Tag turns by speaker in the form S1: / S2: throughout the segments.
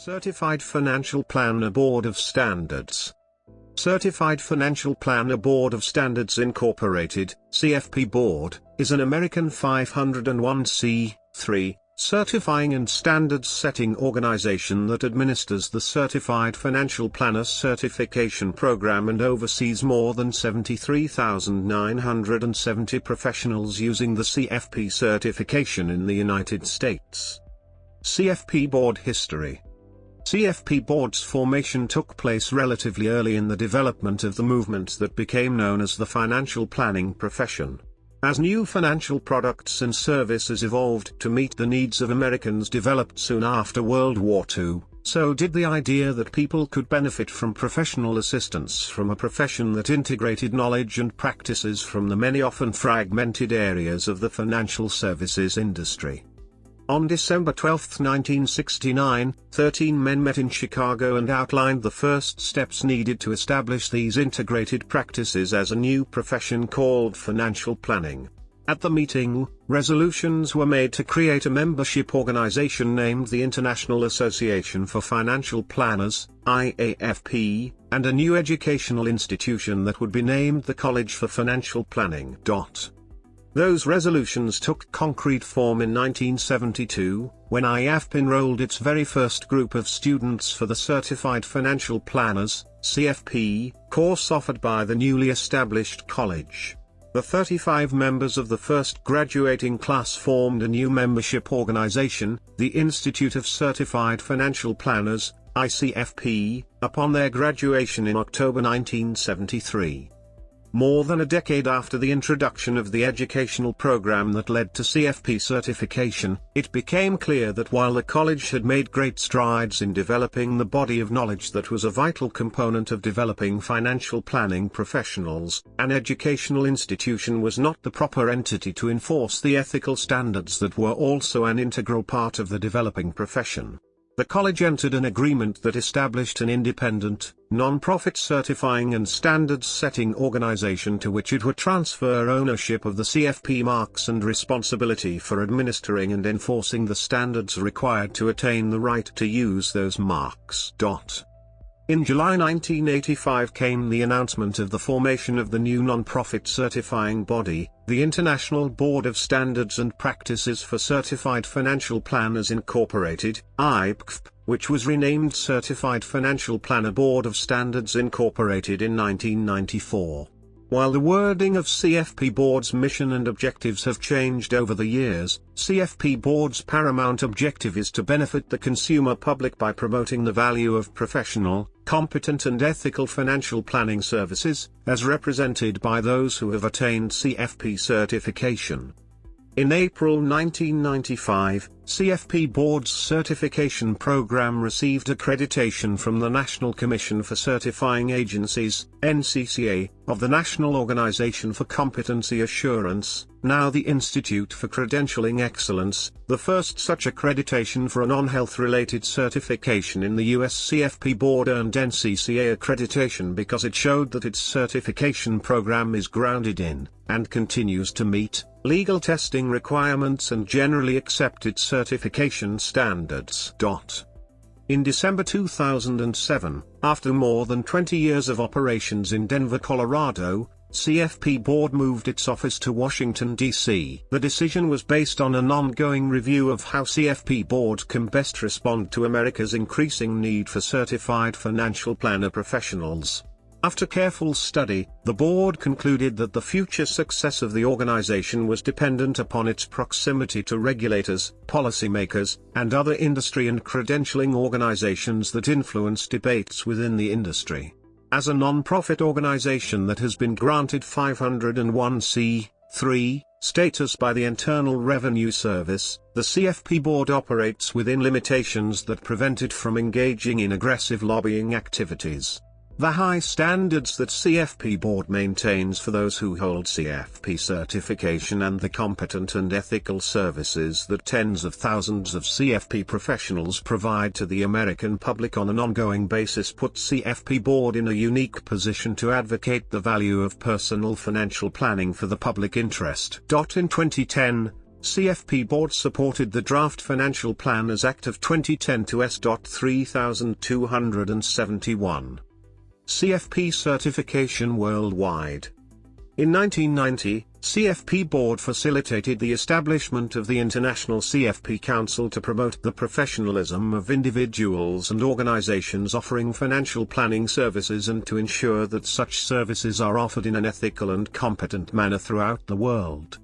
S1: Certified Financial Planner Board of Standards. Certified Financial Planner Board of Standards Incorporated, CFP Board, is an American 501(c)(3) certifying and standards setting organization that administers the Certified Financial Planner Certification Program and oversees more than 73,970 professionals using the CFP certification in the United States. CFP Board History. CFP Board's formation took place relatively early in the development of the movement that became known as the financial planning profession. As new financial products and services evolved to meet the needs of Americans developed soon after World War II, so did the idea that people could benefit from professional assistance from a profession that integrated knowledge and practices from the many often fragmented areas of the financial services industry. On December 12, 1969, 13 men met in Chicago and outlined the first steps needed to establish these integrated practices as a new profession called financial planning. At the meeting, resolutions were made to create a membership organization named the International Association for Financial Planners, IAFP, and a new educational institution that would be named the College for Financial Planning. Those resolutions took concrete form in 1972, when IAFP enrolled its very first group of students for the Certified Financial Planners, CFP, course offered by the newly established college. The 35 members of the first graduating class formed a new membership organization, the Institute of Certified Financial Planners, ICFP, upon their graduation in October 1973. More than a decade after the introduction of the educational program that led to CFP certification, it became clear that while the college had made great strides in developing the body of knowledge that was a vital component of developing financial planning professionals, an educational institution was not the proper entity to enforce the ethical standards that were also an integral part of the developing profession. The college entered an agreement that established an independent, non-profit certifying and standards-setting organization to which it would transfer ownership of the CFP marks and responsibility for administering and enforcing the standards required to attain the right to use those marks. In July 1985 came the announcement of the formation of the new non-profit certifying body, the International Board of Standards and Practices for Certified Financial Planners Incorporated, IBCP, which was renamed Certified Financial Planner Board of Standards Incorporated in 1994. While the wording of CFP Board's mission and objectives have changed over the years, CFP Board's paramount objective is to benefit the consumer public by promoting the value of professional, competent and ethical financial planning services, as represented by those who have attained CFP certification. In April 1995, CFP Board's certification program received accreditation from the National Commission for Certifying Agencies, NCCA, of the National Organization for Competency Assurance, now the Institute for Credentialing Excellence, the first such accreditation for a non-health-related certification in the U.S. CFP Board earned NCCA accreditation because it showed that its certification program is grounded in, and continues to meet, legal testing requirements and generally accepted certification standards. In December 2007, after more than 20 years of operations in Denver, Colorado, CFP Board moved its office to Washington, D.C. The decision was based on an ongoing review of how CFP Board can best respond to America's increasing need for certified financial planner professionals. After careful study, the board concluded that the future success of the organization was dependent upon its proximity to regulators, policymakers, and other industry and credentialing organizations that influence debates within the industry. As a non-profit organization that has been granted 501(c)(3) status by the Internal Revenue Service, the CFP Board operates within limitations that prevent it from engaging in aggressive lobbying activities. The high standards that CFP Board maintains for those who hold CFP certification and the competent and ethical services that tens of thousands of CFP professionals provide to the American public on an ongoing basis put CFP Board in a unique position to advocate the value of personal financial planning for the public interest. In 2010, CFP Board supported the Draft Financial Planners Act of 2010 to S.3271. CFP certification worldwide. In 1990, CFP Board facilitated the establishment of the International CFP Council to promote the professionalism of individuals and organizations offering financial planning services and to ensure that such services are offered in an ethical and competent manner throughout the world.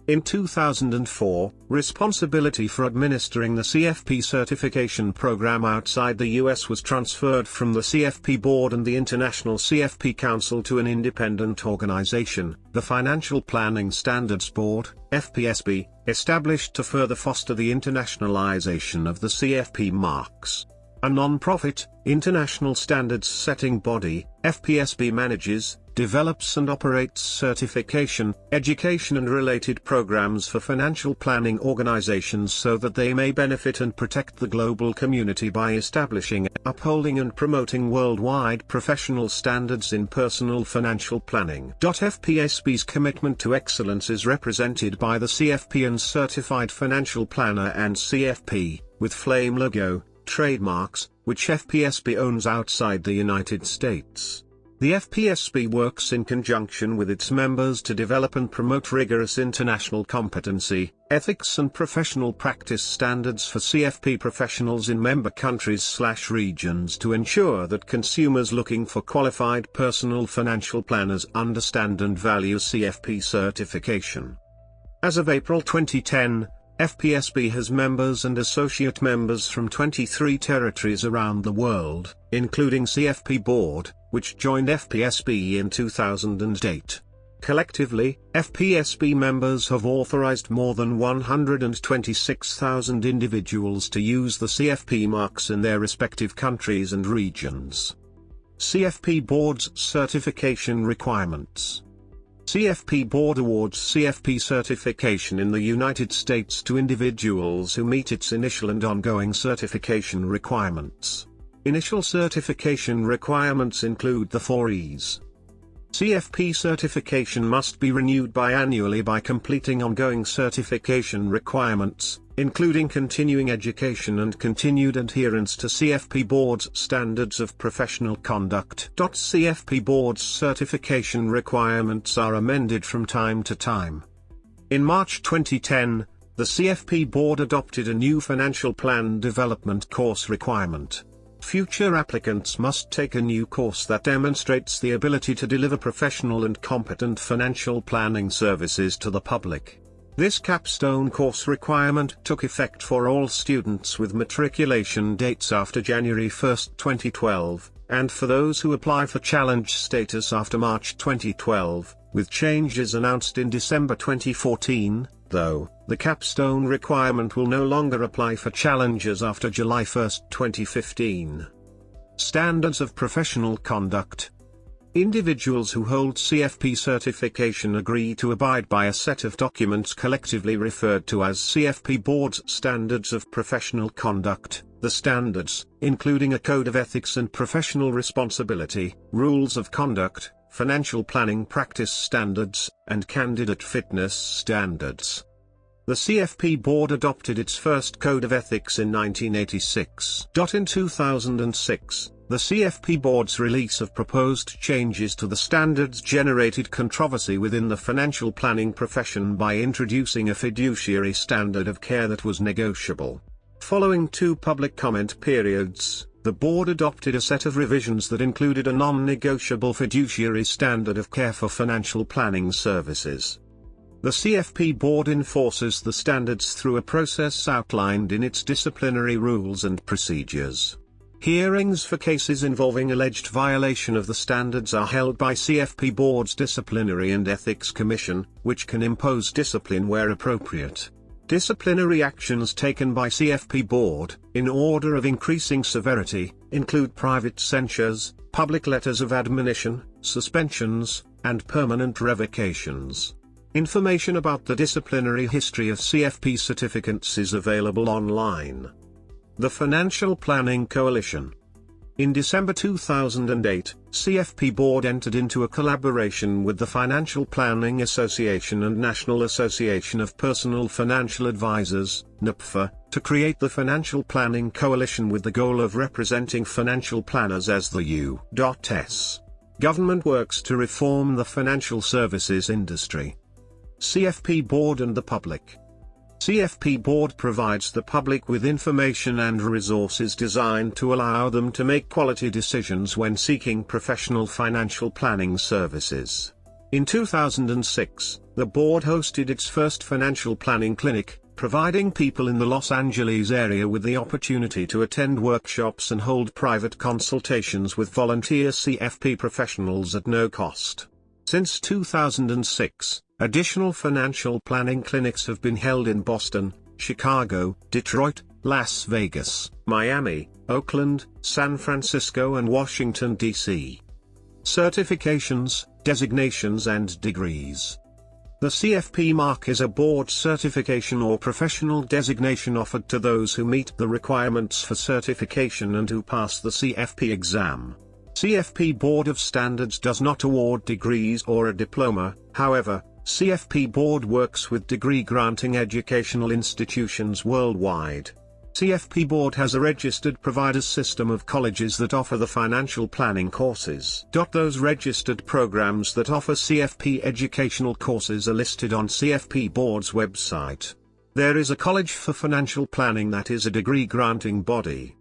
S1: In 2004, responsibility for administering the CFP certification program outside the US was transferred from the CFP Board and the International CFP Council to an independent organization, the Financial Planning Standards Board, Fpsb, established to further foster the internationalization of the CFP marks. A non-profit, international standards-setting body, Fpsb manages, develops and operates certification, education and related programs for financial planning organizations so that they may benefit and protect the global community by establishing, upholding and promoting worldwide professional standards in personal financial planning. Fpsb's commitment to excellence is represented by the CFP and Certified Financial Planner and CFP, with flame logo, trademarks, which Fpsb owns outside the United States. The Fpsb works in conjunction with its members to develop and promote rigorous international competency, ethics and professional practice standards for CFP professionals in member countries/regions to ensure that consumers looking for qualified personal financial planners understand and value CFP certification. As of April 2010, Fpsb has members and associate members from 23 territories around the world, including CFP Board, which joined Fpsb in 2008. Collectively, Fpsb members have authorized more than 126,000 individuals to use the CFP marks in their respective countries and regions. CFP Board's certification requirements. CFP Board awards CFP certification in the United States to individuals who meet its initial and ongoing certification requirements. Initial certification requirements include the 4 E's. CFP certification must be renewed biannually by completing ongoing certification requirements, including continuing education and continued adherence to CFP Board's standards of professional conduct. CFP Board's certification requirements are amended from time to time. In March 2010, the CFP Board adopted a new financial plan development course requirement. Future applicants must take a new course that demonstrates the ability to deliver professional and competent financial planning services to the public. This capstone course requirement took effect for all students with matriculation dates after January 1, 2012, and for those who apply for challenge status after March 2012, with changes announced in December 2014, though, the capstone requirement will no longer apply for challenges after July 1, 2015. Standards of professional conduct. Individuals who hold CFP certification agree to abide by a set of documents collectively referred to as CFP Board's Standards of Professional Conduct. The standards, including a code of ethics and professional responsibility, rules of conduct, financial planning practice standards, and candidate fitness standards. The CFP Board adopted its first Code of Ethics in 1986. In 2006, the CFP Board's release of proposed changes to the standards generated controversy within the financial planning profession by introducing a fiduciary standard of care that was negotiable. Following 2 public comment periods, the Board adopted a set of revisions that included a non-negotiable fiduciary standard of care for financial planning services. The CFP Board enforces the standards through a process outlined in its disciplinary rules and procedures. Hearings for cases involving alleged violation of the standards are held by CFP Board's Disciplinary and Ethics Commission, which can impose discipline where appropriate. Disciplinary actions taken by CFP Board, in order of increasing severity, include private censures, public letters of admonition, suspensions, and permanent revocations. Information about the disciplinary history of CFP certificates is available online. The Financial Planning Coalition. In December 2008, Cfp Board entered into a collaboration with the Financial Planning Association and National Association of Personal Financial Advisors, NAPFA, to create the Financial Planning Coalition with the goal of representing financial planners as the U.S. government works to reform the financial services industry. Cfp Board and the public. Cfp Board provides the public with information and resources designed to allow them to make quality decisions when seeking professional financial planning services. In 2006, the board hosted its first financial planning clinic, providing people in the Los Angeles area with the opportunity to attend workshops and hold private consultations with volunteer CFP professionals at no cost. Since 2006, additional financial planning clinics have been held in Boston, Chicago, Detroit, Las Vegas, Miami, Oakland, San Francisco and Washington, D.C. Certifications, designations and degrees. The CFP mark is a board certification or professional designation offered to those who meet the requirements for certification and who pass the CFP exam. CFP Board of Standards does not award degrees or a diploma, however, CFP Board works with degree-granting educational institutions worldwide. CFP Board has a registered provider system of colleges that offer the financial planning courses. Those registered programs that offer CFP educational courses are listed on CFP Board's website. There is a College for Financial Planning that is a degree-granting body.